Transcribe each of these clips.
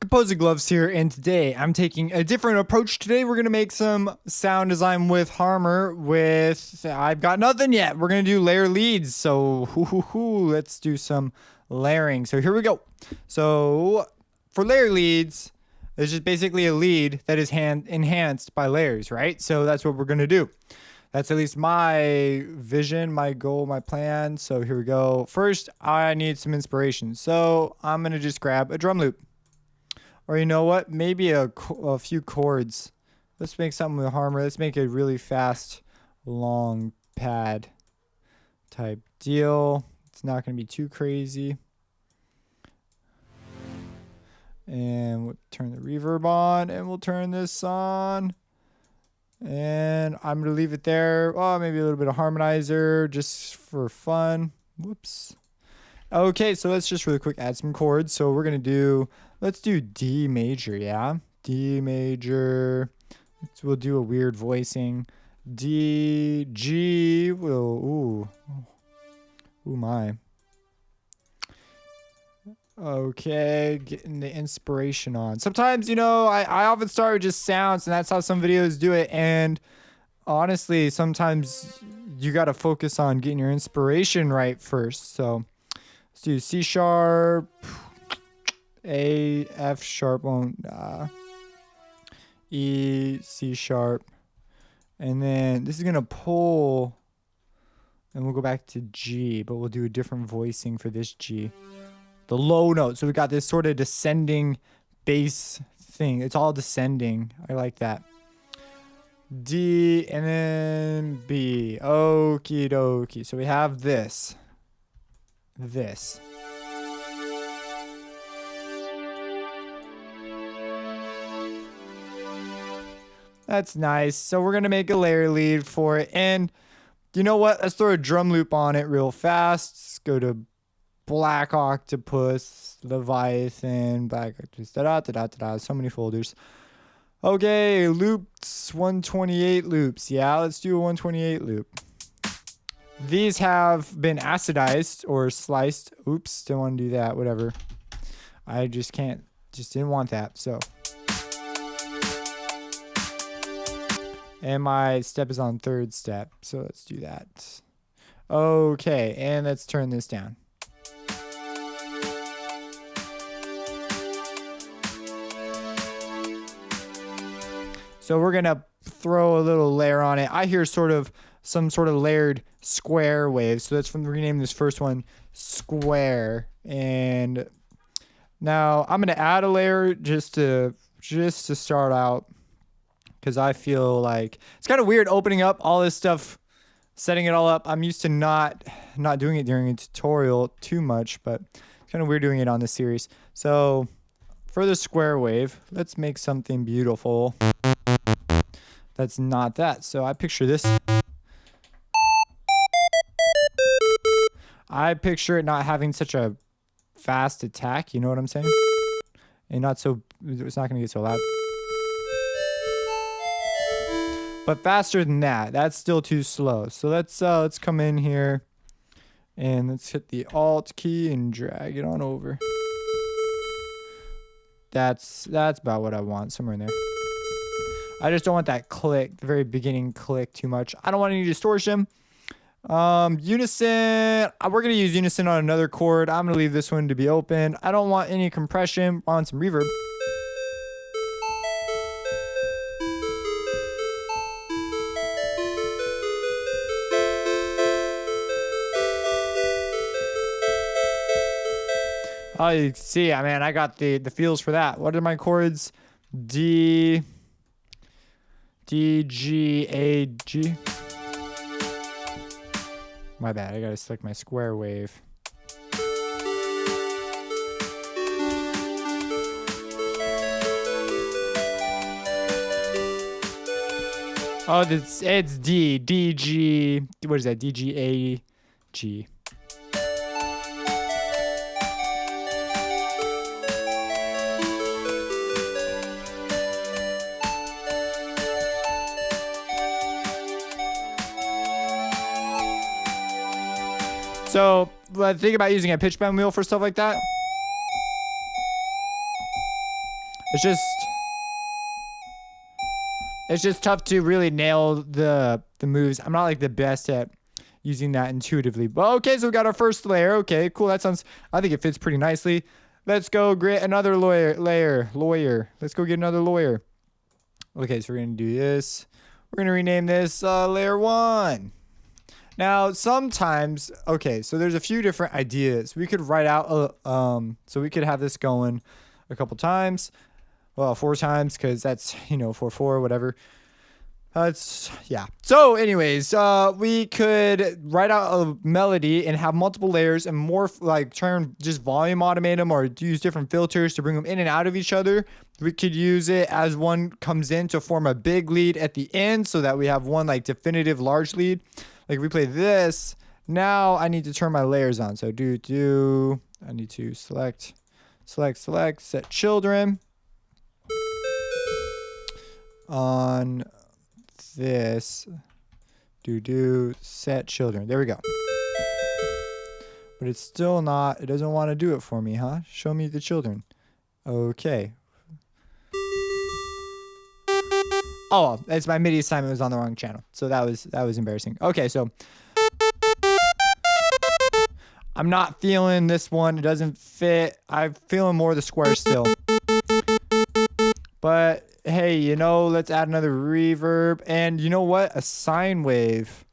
Composer Gloves here, and today I'm taking a different approach. Today we're going to make some sound design with Harmor with, I've got nothing yet. We're going to do layer leads, so let's do some layering. So here we go. So for layer leads, it's just basically a lead that is enhanced by layers, right? So that's what we're going to do. That's at least my vision, my goal, my plan. So here we go. First, I need some inspiration. So I'm going to just grab a drum loop. Or you know what? Maybe a few chords. Let's make something with Harmor. Let's make a really fast, long pad type deal. It's not going to be too crazy. And we'll turn the reverb on, and we'll turn this on. And I'm going to leave it there. Oh, maybe a little bit of harmonizer just for fun. Whoops. Okay, so let's just really quick add some chords. So we're going to do, let's do D major, yeah? D major. We'll do a weird voicing. D, G, ooh my. Okay, getting the inspiration on. Sometimes, you know, I often start with just sounds, and that's how some videos do it. And honestly, sometimes you got to focus on getting your inspiration right first. So let's do C sharp, A, F sharp, E, C sharp. And then this is going to pull, and we'll go back to G, but we'll do a different voicing for this G. The low note. So we got this sort of descending bass thing. It's all descending. I like that. D and then B. Okie dokie. So we have this. This. That's nice. So we're going to make a layer lead for it. And you know what? Let's throw a drum loop on it real fast. Let's go to Black Octopus, Leviathan, Black Octopus, so many folders. Okay, loops, 128 loops. Yeah, let's do a 128 loop. These have been acidized or sliced. Oops, didn't want to do that, whatever. I just didn't want that, so. And my step is on third step, so let's do that. Okay, and let's turn this down. So we're going to throw a little layer on it. I hear some sort of layered square wave. So that's from renaming this first one square. And now I'm going to add a layer just to start out, because I feel like it's kind of weird opening up all this stuff, setting it all up. I'm used to not doing it during a tutorial too much, but it's kind of weird doing it on this series. So for the square wave, let's make something beautiful. That's not that. So I picture this. I picture it not having such a fast attack. You know what I'm saying? And it's not going to get so loud. But faster than that. That's still too slow. So let's come in here and let's hit the Alt key and drag it on over. That's about what I want, somewhere in there. I just don't want that click, the very beginning click too much. I don't want any distortion. Unison, we're going to use unison on another chord. I'm going to leave this one to be open. I don't want any compression. I want some reverb. Oh, you see, I mean, I got the feels for that. What are my chords? D, G, A, G. My bad, I gotta select my square wave. Oh, it's D, G, what is that? D, G, A, G. So think about using a pitch bend wheel for stuff like that. It's just tough to really nail the moves. I'm not like the best at using that intuitively. But okay, so we got our first layer. Okay, cool. That sounds, I think it fits pretty nicely. Let's go get another lawyer. Let's go get another lawyer. Okay, so we're going to do this. We're going to rename this layer 1. Now, sometimes, okay, so there's a few different ideas. We could write out, so we could have this going a couple times. Well, 4 times, because that's, 4, whatever. Yeah. So anyways, we could write out a melody and have multiple layers and more like try and just volume automate them or use different filters to bring them in and out of each other. We could use it as one comes in to form a big lead at the end so that we have one like definitive large lead. Like if we play this, now I need to turn my layers on. So I need to select, set children on this, set children. There we go. But it's still not, it doesn't want to do it for me, huh? Show me the children. Okay. Oh, it's my MIDI assignment was on the wrong channel. So that was embarrassing. Okay, so I'm not feeling this one. It doesn't fit. I'm feeling more the square still. But hey, let's add another reverb. And you know what? A sine wave.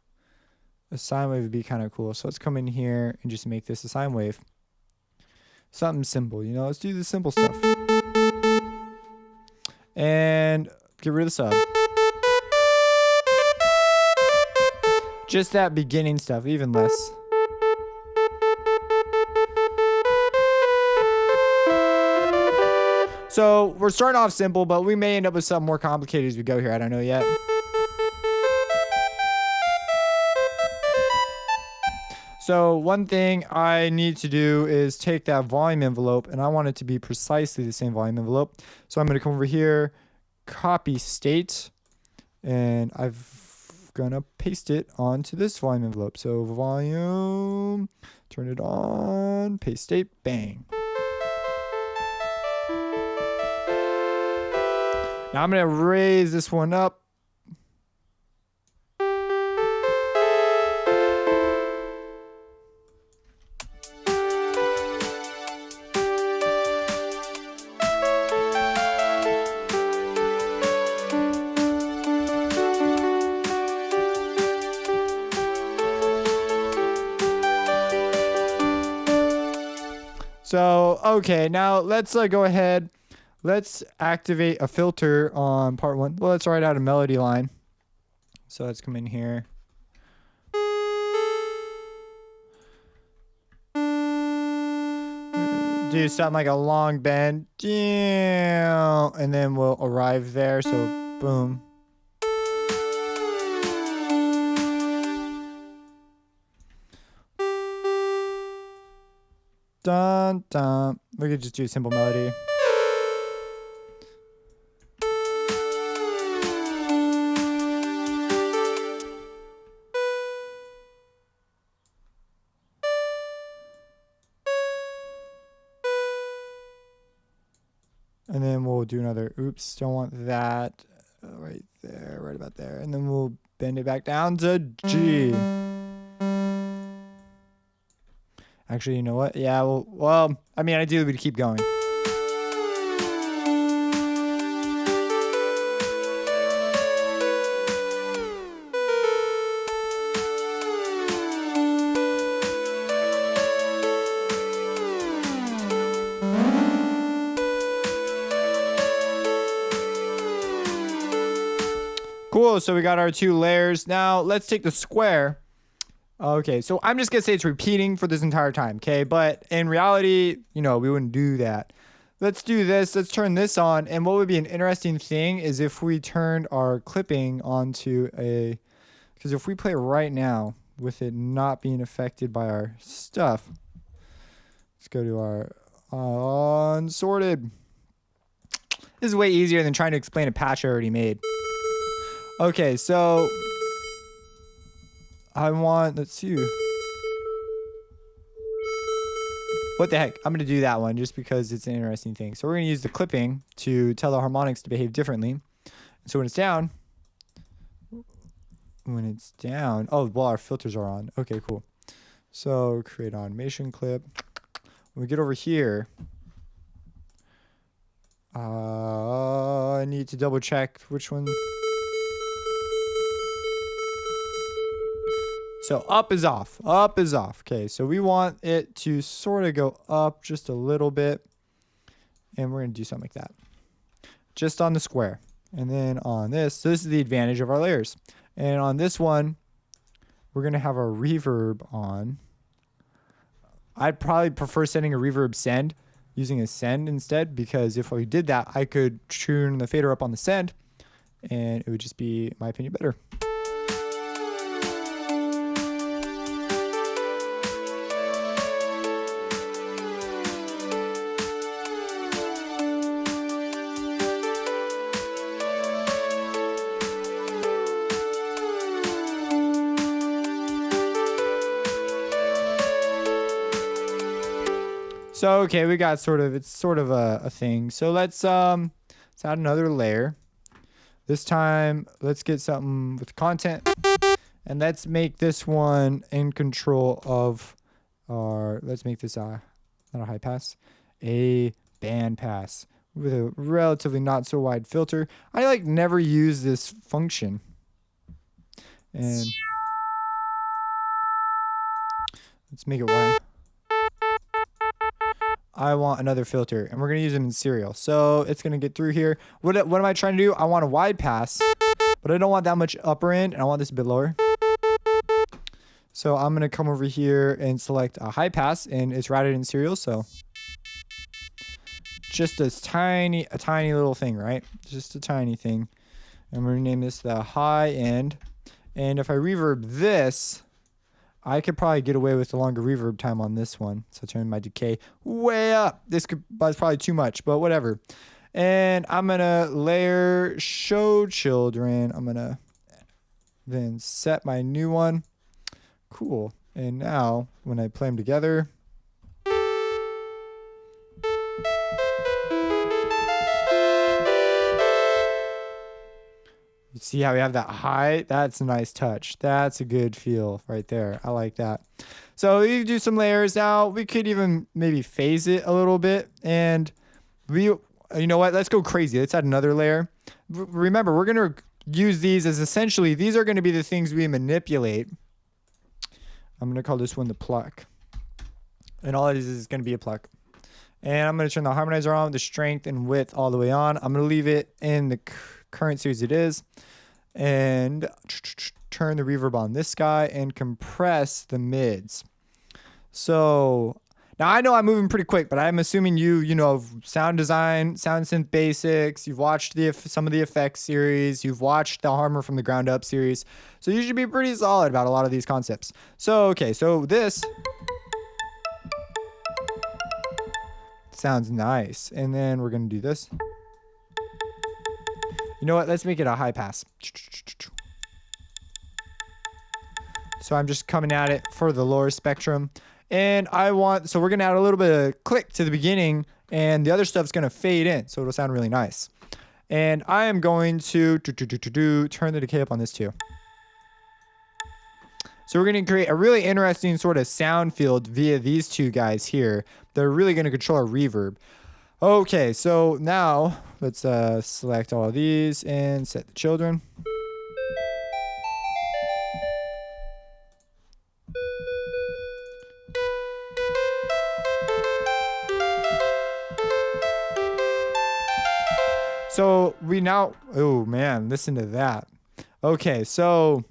A sine wave would be kind of cool. So let's come in here and just make this a sine wave. Something simple, let's do the simple stuff. And get rid of the sub. Just that beginning stuff, even less. So we're starting off simple, but we may end up with something more complicated as we go here. I don't know yet. So one thing I need to do is take that volume envelope, and I want it to be precisely the same volume envelope. So I'm going to come over here, copy state, and I'm going to paste it onto this volume envelope. So volume, turn it on, paste state, bang. Now I'm going to raise this one up. So, okay, now let's go ahead. Let's activate a filter on part 1. Well, let's write out a melody line. So let's come in here. Do something like a long bend. And then we'll arrive there. So, boom. Dun, dun. We could just do a simple melody. And then we'll do another, oops, don't want that. Right there, right about there. And then we'll bend it back down to G. Actually, you know what? Yeah, well, I mean, ideally we'd keep going. Cool, so we got our 2 layers. Now, let's take the square. Okay, so I'm just going to say it's repeating for this entire time, okay? But in reality, we wouldn't do that. Let's do this. Let's turn this on. And what would be an interesting thing is if we turned our clipping onto a... Because if we play right now with it not being affected by our stuff, let's go to our unsorted. This is way easier than trying to explain a patch I already made. Okay, so I want, let's see. What the heck? I'm going to do that one just because it's an interesting thing. So we're going to use the clipping to tell the harmonics to behave differently. So when it's down, oh, well, our filters are on. Okay, cool. So create automation clip. When we get over here, I need to double check which one. So up is off. Up is off. Okay, so we want it to sort of go up just a little bit. And we're going to do something like that. Just on the square. And then on this, so this is the advantage of our layers. And on this one, we're going to have our reverb on. I'd probably prefer setting a reverb send, using a send instead, because if we did that, I could tune the fader up on the send, and it would just be, in my opinion, better. So, okay, we got it's sort of a thing. So let's add another layer. This time, let's get something with content. And let's make this one in control of let's make this not a high pass, a band pass with a relatively not so wide filter. I never use this function. And let's make it wide. I want another filter, and we're going to use them in serial. So it's going to get through here. What am I trying to do? I want a wide pass, but I don't want that much upper end, and I want this a bit lower. So I'm going to come over here and select a high pass, and it's routed in serial. So just a tiny little thing, right? Just a tiny thing. And we're going to name this the high end. And if I reverb this, I could probably get away with a longer reverb time on this one. So turn my decay way up. That's probably too much, but whatever. And I'm going to layer show children. I'm going to then set my new one. Cool. And now when I play them together, you see how we have that high? That's a nice touch. That's a good feel right there. I like that. So you do some layers now. We could even maybe phase it a little bit. And you know what? Let's go crazy. Let's add another layer. Remember, we're going to use these as essentially, these are going to be the things we manipulate. I'm going to call this one the pluck. And all it is going to be a pluck. And I'm going to turn the harmonizer on, the strength and width all the way on. I'm going to leave it in the current series it is, and turn the reverb on this guy and compress the mids. So now I know I'm moving pretty quick, but I'm assuming you know sound design, sound synth basics. You've watched some of the effects series. You've watched the Harmor from the ground up series. So you should be pretty solid about a lot of these concepts. So okay, so this sounds nice, and then we're gonna do this. You know what? Let's make it a high pass. So I'm just coming at it for the lower spectrum. And so we're going to add a little bit of click to the beginning, and the other stuff's going to fade in. So it'll sound really nice. And I am going to turn the decay up on this too. So we're going to create a really interesting sort of sound field via these two guys here. They're really going to control our reverb. Okay, so now let's select all of these and set the children. So oh man, listen to that. Okay, so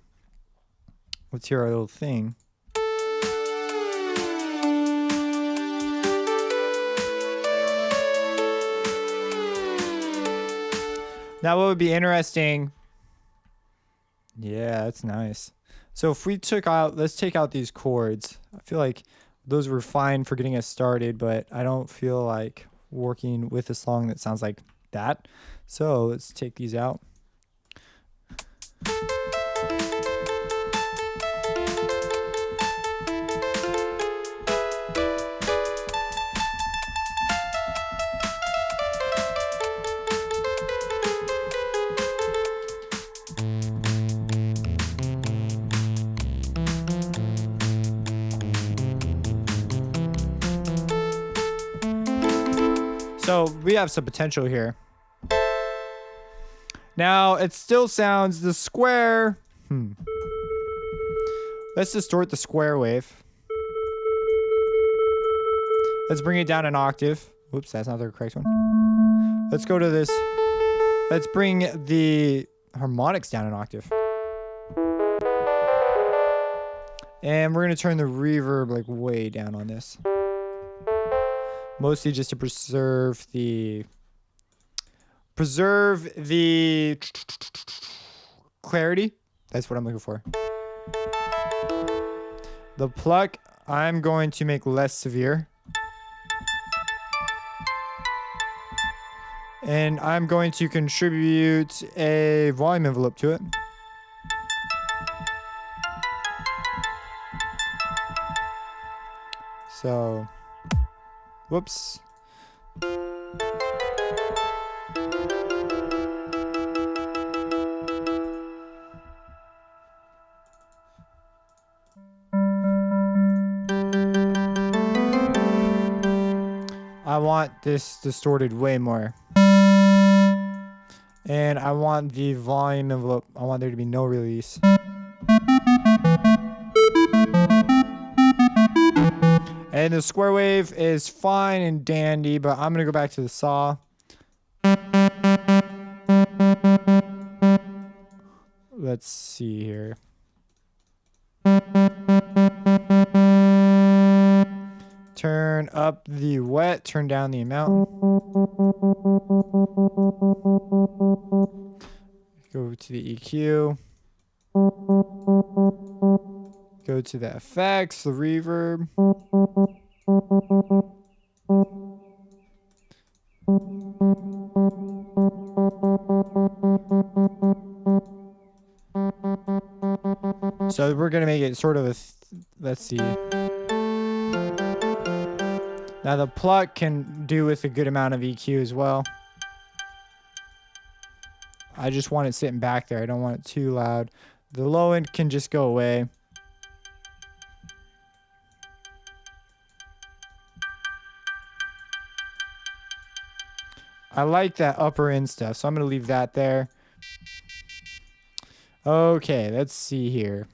let's hear our little thing. Now, what would be interesting? Yeah, that's nice. So if we let's take out these chords. I feel like those were fine for getting us started, but I don't feel like working with a song that sounds like that. So let's take these out. So we have some potential here. Now it still sounds the square. Let's distort the square wave. Let's bring it down an octave. Whoops, that's not the correct one. Let's go to this. Let's bring the harmonics down an octave. And we're going to turn the reverb like way down on this. Mostly just to preserve the clarity. That's what I'm looking for. The pluck, I'm going to make less severe. And I'm going to contribute a volume envelope to it. So, whoops. I want this distorted way more. And I want the volume envelope. I want there to be no release. And the square wave is fine and dandy, but I'm going to go back to the saw. Let's see here. Turn up the wet, turn down the amount. Go to the EQ. Go to the effects, the reverb. So we're going to make it sort of a, let's see. Now the pluck can do with a good amount of EQ as well. I just want it sitting back there. I don't want it too loud. The low end can just go away. I like that upper end stuff, so I'm going to leave that there. Okay, let's see here.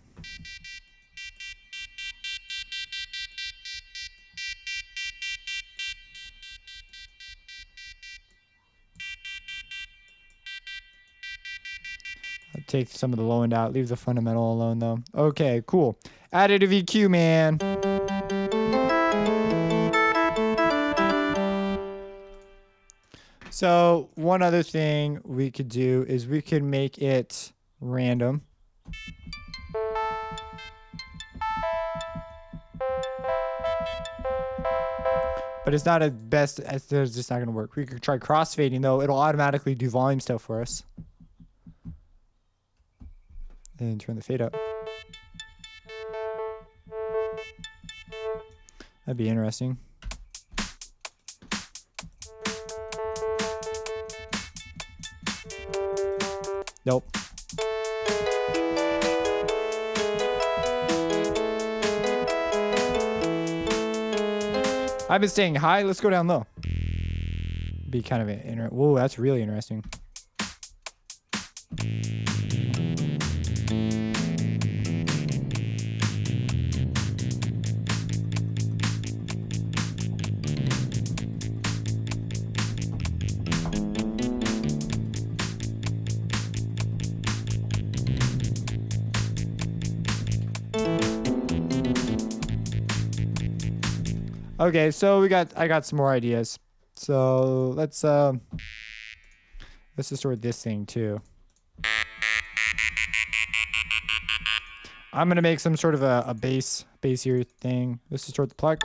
I'll take some of the low end out. Leave the fundamental alone, though. Okay, cool. Additive EQ, man. So one other thing we could do is we could make it random. But it's not as best as it's just not going to work. We could try crossfading though. It'll automatically do volume stuff for us. And turn the fade up. That'd be interesting. Nope. I've been staying high. Let's go down low. Be kind of an whoa, that's really interesting. Okay, so I got some more ideas. So let's distort this thing too. I'm gonna make some sort of a bassier thing. Let's distort the pluck.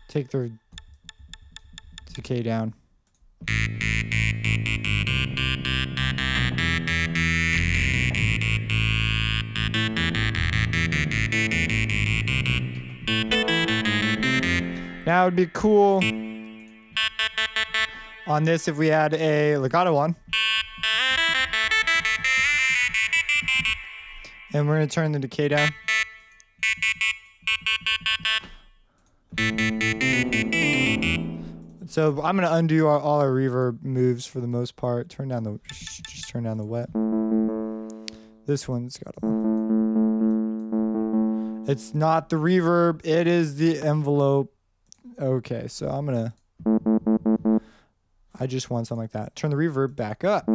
Take the decay down. Now it would be cool on this if we had a legato one. And we're going to turn the decay down. So I'm gonna undo all our reverb moves for the most part. Turn down the just turn down the wet. This one's got a. It's not the reverb. It is the envelope. Okay, so I'm gonna. I just want something like that. Turn the reverb back up.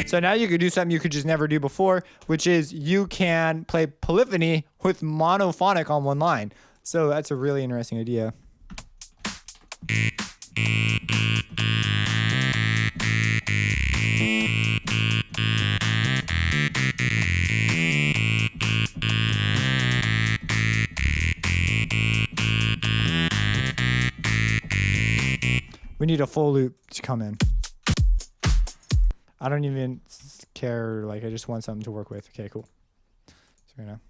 So now you could do something you could just never do before, which is you can play polyphony with monophonic on one line. So that's a really interesting idea. We need a full loop to come in. I don't even care, like I just want something to work with. Okay, cool. So we're gonna.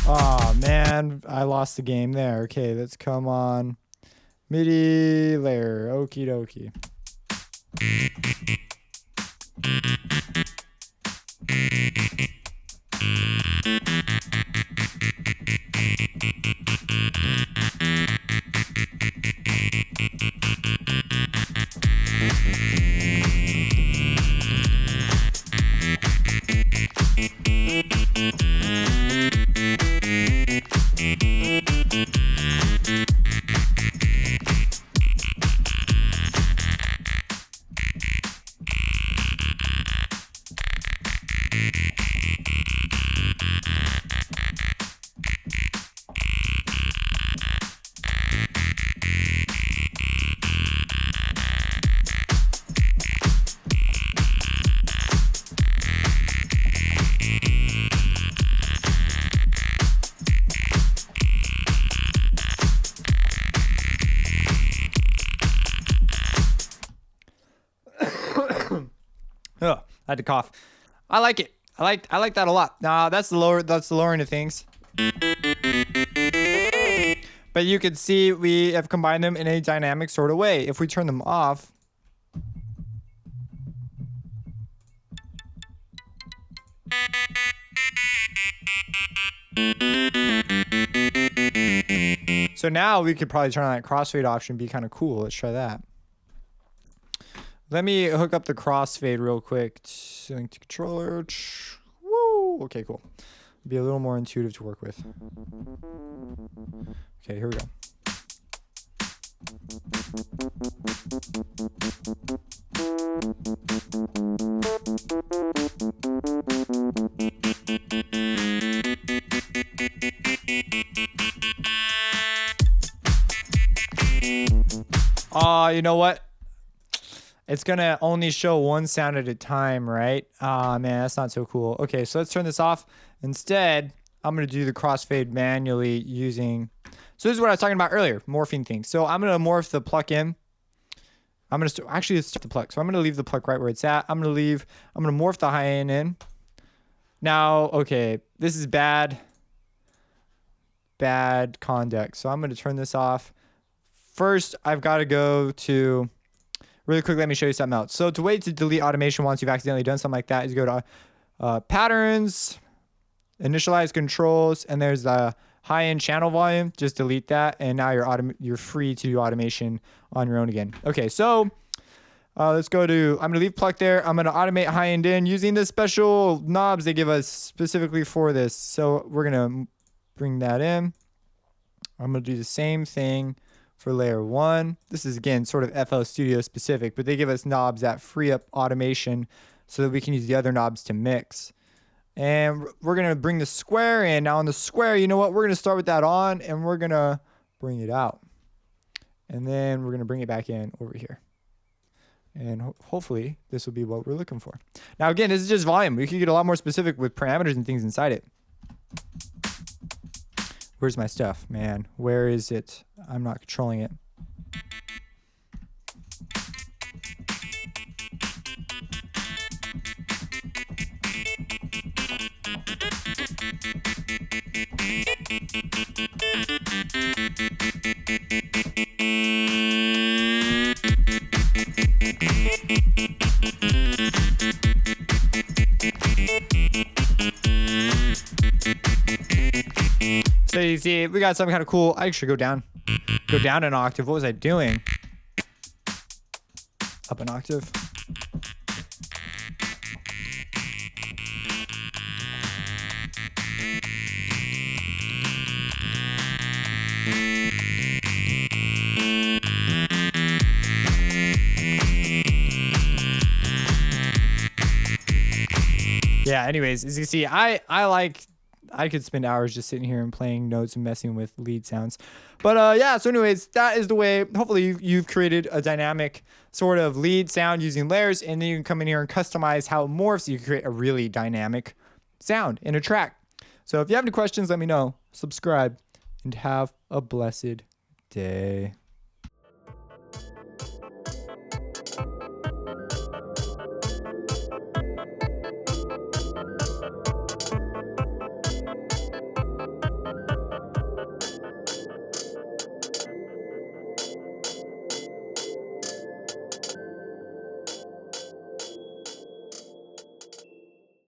Oh man, I lost the game there. Okay, let's come on. MIDI layer, okie dokie. Oh, I had to cough. I like it. I like that a lot. Nah, that's the lower end of things. But you can see we have combined them in a dynamic sort of way. If we turn them off, so now we could probably turn on that crossfade option, be kind of cool. Let's try that. Let me hook up the crossfade real quick. Link to controller. Woo! Okay, cool. Be a little more intuitive to work with. Okay, here we go. You know what? It's gonna only show one sound at a time, right? Ah, man, that's not so cool. Okay, so let's turn this off. Instead, I'm gonna do the crossfade manually using. So this is what I was talking about earlier, morphing things. So I'm gonna morph the pluck in. I'm gonna actually let's start the pluck. So I'm gonna leave the pluck right where it's at. I'm gonna morph the high end in. Now, okay, this is bad conduct. So I'm gonna turn this off. First, I've got to go to. Really quick, let me show you something else. So to wait to delete automation once you've accidentally done something like that is go to patterns, initialize controls, and there's the high-end channel volume. Just delete that, and now you're free to do automation on your own again. Okay, so let's go to. I'm gonna leave pluck there. I'm gonna automate high-end in using the special knobs they give us specifically for this. So we're gonna bring that in. I'm gonna do the same thing for layer 1. This is again sort of FL Studio specific, but they give us knobs that free up automation so that we can use the other knobs to mix. And we're gonna bring the square in. Now on the square, you know what? We're gonna start with that on and we're gonna bring it out. And then we're gonna bring it back in over here. And hopefully this will be what we're looking for. Now again, this is just volume. We can get a lot more specific with parameters and things inside it. Where's my stuff, man? Where is it? I'm not controlling it. So you see, we got something kind of cool. I should go down an octave. What was I doing? Up an octave. Yeah, anyways, as you see, I could spend hours just sitting here and playing notes and messing with lead sounds. But yeah, so anyways, that is the way. Hopefully you've created a dynamic sort of lead sound using layers, and then you can come in here and customize how it morphs. So you can create a really dynamic sound in a track. So if you have any questions, let me know. Subscribe and have a blessed day.